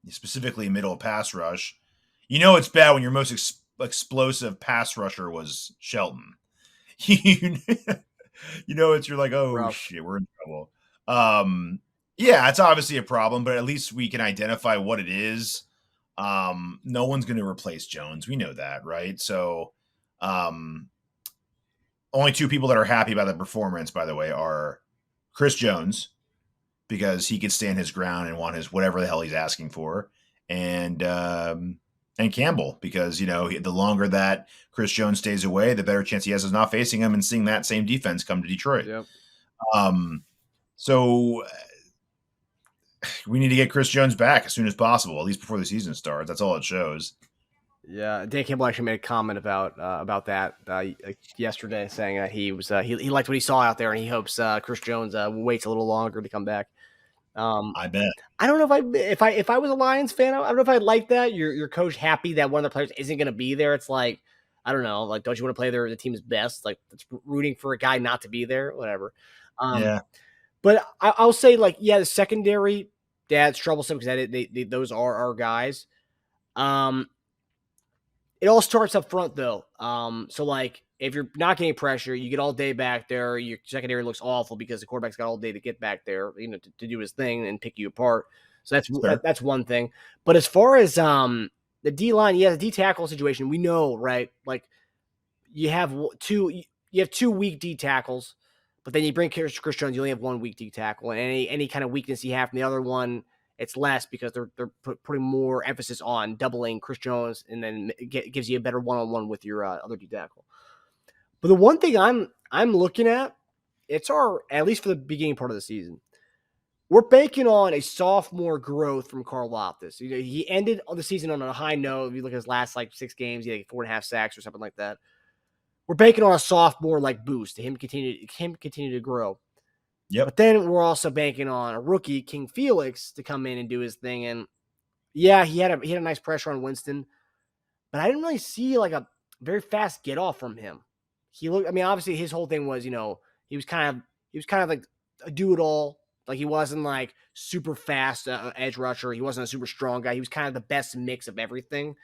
specifically middle of pass rush. It's bad when your most explosive pass rusher was Shelton. You're like, oh, Rough. shit, we're in trouble. Yeah, it's obviously a problem, but at least we can identify what it is. No one's going to replace Jones. We know that, right? So only two people that are happy about the performance, by the way, are Chris Jones, because he could stand his ground and want his whatever the hell he's asking for, and Campbell, because the longer that Chris Jones stays away, the better chance he has of not facing him and seeing that same defense come to Detroit. Yep. So we need to get Chris Jones back as soon as possible, at least before the season starts. That's all it shows. Yeah, Dan Campbell actually made a comment about that yesterday, saying that he was he liked what he saw out there, and he hopes Chris Jones waits a little longer to come back. I bet. I don't know if I was a Lions fan, I don't know if I'd like that. Your coach happy that one of the players isn't going to be there. It's like, I don't know, like, don't you want to play the team's best? Like, it's rooting for a guy not to be there, whatever. Yeah. But I'll say, like, yeah, the secondary, that's troublesome because they those are our guys. It all starts up front, though. So, like, if you're not getting pressure, you get all day back there. Your secondary looks awful because the quarterback's got all day to get back there, to do his thing and pick you apart. So that's one thing. But as far as the D line, the D tackle situation, we know, right? Like, you have two weak D tackles, but then you bring Chris Jones, you only have one weak D tackle, and any kind of weakness you have from the other one, it's less because they're putting more emphasis on doubling Chris Jones, and then it gives you a better one-on-one with your other D tackle. But the one thing I'm looking at, at least for the beginning part of the season, we're banking on a sophomore growth from Karlaftis. He ended the season on a high note. If you look at his last 6 games, he had 4.5 sacks or something like that. We're banking on a sophomore boost to him continue to grow. Yep. But then we're also banking on a rookie, King Felix, to come in and do his thing. And yeah, he had a nice pressure on Winston, but I didn't really see a very fast get off from him. Obviously his whole thing was, he was kind of like a do-it-all. Like, he wasn't super fast edge rusher. He wasn't a super strong guy. He was kind of the best mix of everything.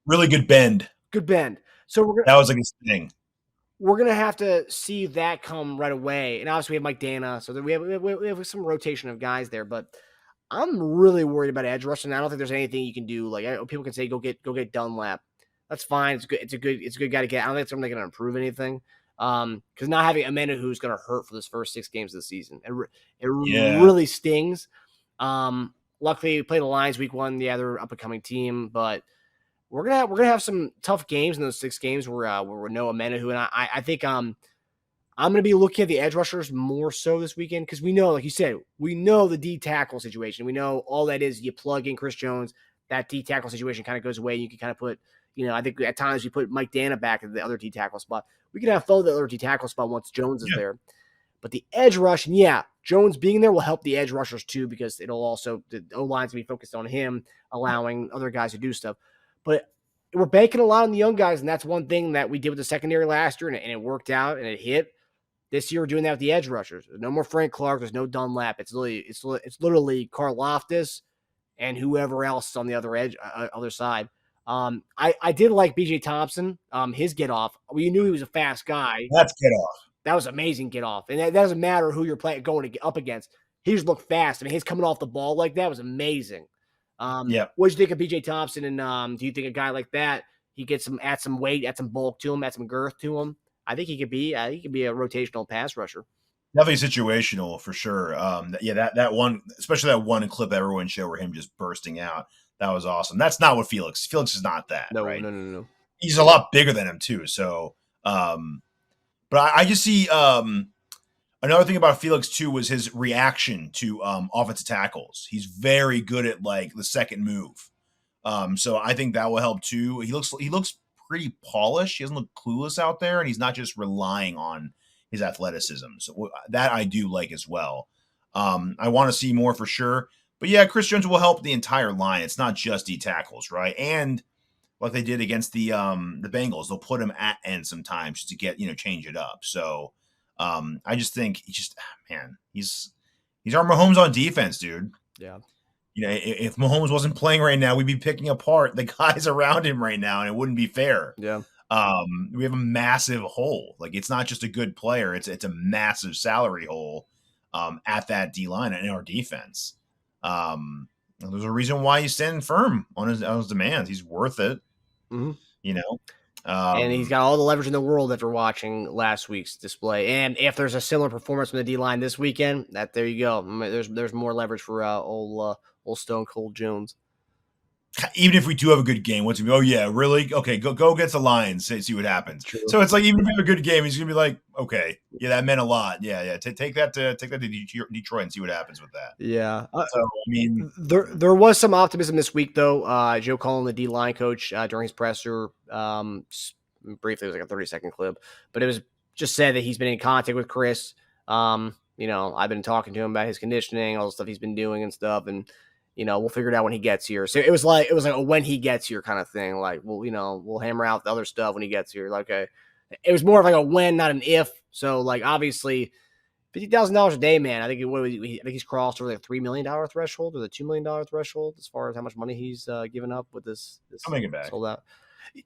Really good bend. Good bend. So that was his thing. We're going to have to see that come right away. And obviously we have Mike Dana. So we have some rotation of guys there, but I'm really worried about edge rushing. I don't think there's anything you can do. People can say, go get Dunlap. That's fine. It's good. It's a good guy to get. I don't think it's something going to improve anything. Because not having Amanda who's going to hurt for this first 6 games of the season. It really stings. Luckily we played the Lions week 1. Yeah, they're an up-and-coming team, but we're gonna have some tough games in those 6 games where we know Amanda who, and I think I'm gonna be looking at the edge rushers more so this weekend because we know, like you said, we know the D tackle situation. We know all that is you plug in Chris Jones, that D tackle situation kind of goes away. You can kind of put, I think at times we put Mike Dana back at the other D tackle spot. We can have Fo the other D tackle spot once Jones is there. But the edge rush, and yeah, Jones being there will help the edge rushers too because it'll also, the O-line's going to be focused on him, allowing other guys to do stuff. But we're banking a lot on the young guys, and that's one thing that we did with the secondary last year, and it worked out, and it hit. This year we're doing that with the edge rushers. There's no more Frank Clark. There's no Dunlap. It's literally Karlaftis and whoever else is on the other side. I did like B.J. Thompson, his get off. We knew he was a fast guy. That's get off. That was amazing get off. And that doesn't matter who you're going up against. He just looked fast. His coming off the ball like that was amazing. What did you think of B.J. Thompson? And do you think a guy like that, he gets add some weight, add some bulk to him, add some girth to him? I think he could be a rotational pass rusher. Definitely situational for sure. That one, especially that one clip everyone showed where him just bursting out. That was awesome. That's not what Felix is not that. No, right? No. He's a lot bigger than him too. So, but I just see another thing about Felix too was his reaction to offensive tackles. He's very good at the second move. So I think that will help too. He looks pretty polished. He doesn't look clueless out there, and he's not just relying on his athleticism. So that I do like as well. I want to see more for sure. But yeah, Chris Jones will help the entire line. It's not just D tackles, right? And like they did against the Bengals. They'll put him at end sometimes to get, change it up. So I just think he's our Mahomes on defense, dude. Yeah. If Mahomes wasn't playing right now, we'd be picking apart the guys around him right now, and it wouldn't be fair. Yeah. We have a massive hole. Like, it's not just a good player; it's a massive salary hole at that D line and in our defense. There's a reason why he's standing firm on his demands. He's worth it. Mm-hmm. And he's got all the leverage in the world after watching last week's display. And if there's a similar performance from the D line this weekend, there you go. There's more leverage for old Stone Cold Jones. Even if we do have a good game, what's he? Oh yeah, really? Okay, go against the Lions. See what happens. True. So it's like, even if we have a good game, he's gonna be like, okay, yeah, that meant a lot. Yeah. Take that to Detroit and see what happens with that. Yeah. So I mean, there was some optimism this week though. Joe Cullen, the D line coach, during his presser, briefly, it was like a 30-second clip, but it was just said that he's been in contact with Chris. I've been talking to him about his conditioning, all the stuff he's been doing and stuff, and we'll figure it out when he gets here. So it was like a when he gets here kind of thing. Like, we'll hammer out the other stuff when he gets here. Like, okay, it was more of like a when, not an if. So like, obviously, $50,000 a day, man. I think he's crossed over the $3 million threshold or the $2 million threshold as far as how much money he's given up with this. I'll make it back. Sold out.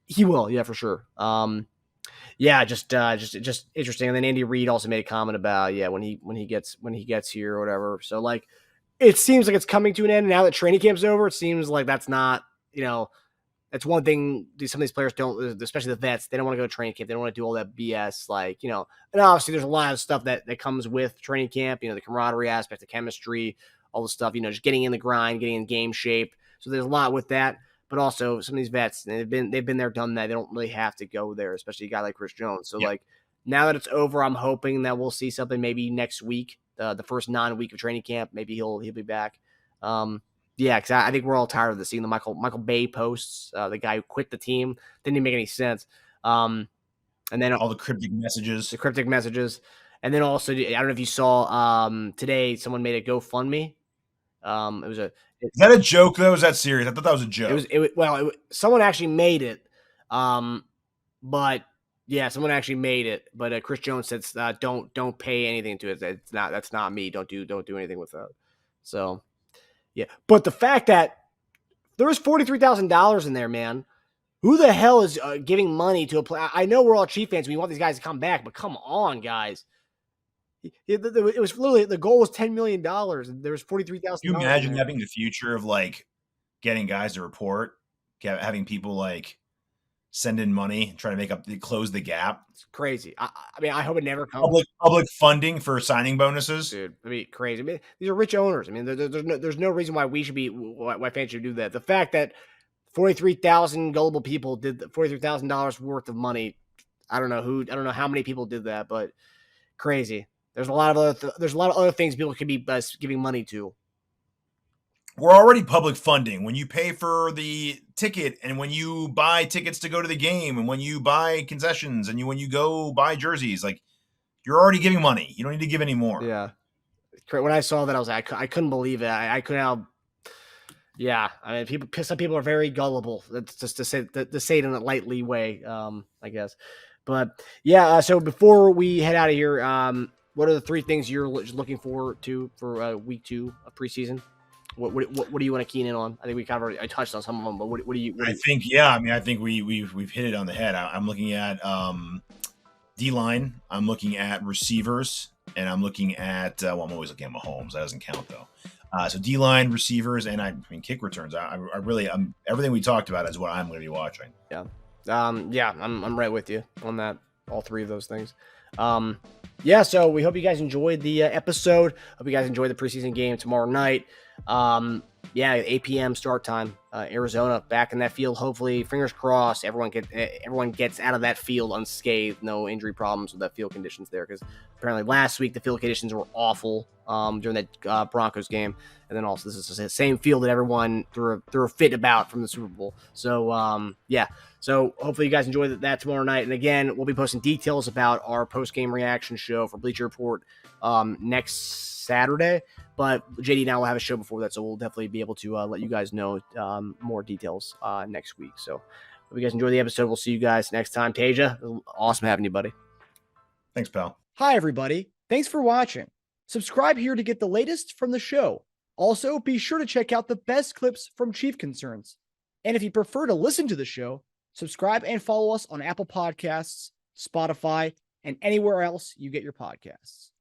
He will, yeah, for sure. Just interesting. And then Andy Reid also made a comment about when he gets here or whatever. So like, it seems like it's coming to an end now that training camp's over. It seems like that's not, that's one thing some of these players don't, especially the vets, they don't want to go to training camp. They don't want to do all that BS. Like, and obviously there's a lot of stuff that comes with training camp, the camaraderie aspect, the chemistry, all the stuff, just getting in the grind, getting in game shape. So there's a lot with that. But also some of these vets, they've been there, done that. They don't really have to go there, especially a guy like Chris Jones. So like, now that it's over, I'm hoping that we'll see something maybe next week, the first non-week of training camp. Maybe he'll be back. Because I think we're all tired of this, seeing the Michael Bay posts, the guy who quit the team. Didn't even make any sense. And then all the cryptic messages. And then also, I don't know if you saw today, someone made a GoFundMe. Is that a joke though? Is that serious? I thought that was a joke. Someone actually made it. But yeah, someone actually made it. But Chris Jones said, don't pay anything to it. That's not me. Don't do anything with that. So yeah. But the fact that there was $43,000 in there, man. Who the hell is giving money to a player? I know we're all Chief fans. We want these guys to come back, but come on, guys. It was literally, the goal was $10 million, and there was $43,000. Can you imagine that being the future of like getting guys to report, having people like send in money, trying to close the gap? It's crazy. I mean, I hope it never comes. Public funding for signing bonuses, dude. I mean, crazy. I mean, these are rich owners. I mean, there's no reason why why fans should do that. The fact that 43,000 gullible people did $43,000 worth of money. I don't know how many people did that, but crazy. There's a lot of other things people could be giving money to. We're already public funding. When you pay for the ticket, and when you buy tickets to go to the game, and when you buy concessions, and when you go buy jerseys, like, you're already giving money. You don't need to give any more. Yeah. When I saw that, I was like, I couldn't believe it. I couldn't. Yeah, I mean, some people are very gullible. That's just to say it in a lightly way, I guess. But yeah, so before we head out of here, what are the three things you're looking forward to for week 2 of preseason? What do you want to keen in on? I think I touched on some of them, but what do you? I think we've hit it on the head. I'm looking at D line. I'm looking at receivers, and I'm looking at I'm always looking at Mahomes. That doesn't count though. So D line, receivers, and I mean kick returns. I'm everything we talked about is what I'm going to be watching. Yeah. I'm right with you on that. All three of those things. So we hope you guys enjoyed the episode. Hope you guys enjoyed the preseason game tomorrow night. 8 p.m. start time. Arizona back in that field. Hopefully, fingers crossed, everyone gets out of that field unscathed. No injury problems with that field conditions there, because apparently last week the field conditions were awful during that Broncos game, and then also this is the same field that everyone threw a fit about from the Super Bowl. So So hopefully you guys enjoy that tomorrow night. And again, we'll be posting details about our post-game reaction show for Bleacher Report next Saturday. But JD and I will have a show before that, so we'll definitely be able to let you guys know more details next week. So Hope you guys enjoy the episode. We'll see you guys next time. Teja, awesome having you, buddy. Thanks, pal. Hi, everybody. Thanks for watching. Subscribe here to get the latest from the show. Also, be sure to check out the best clips from Chief Concerns. And if you prefer to listen to the show, subscribe and follow us on Apple Podcasts, Spotify, and anywhere else you get your podcasts.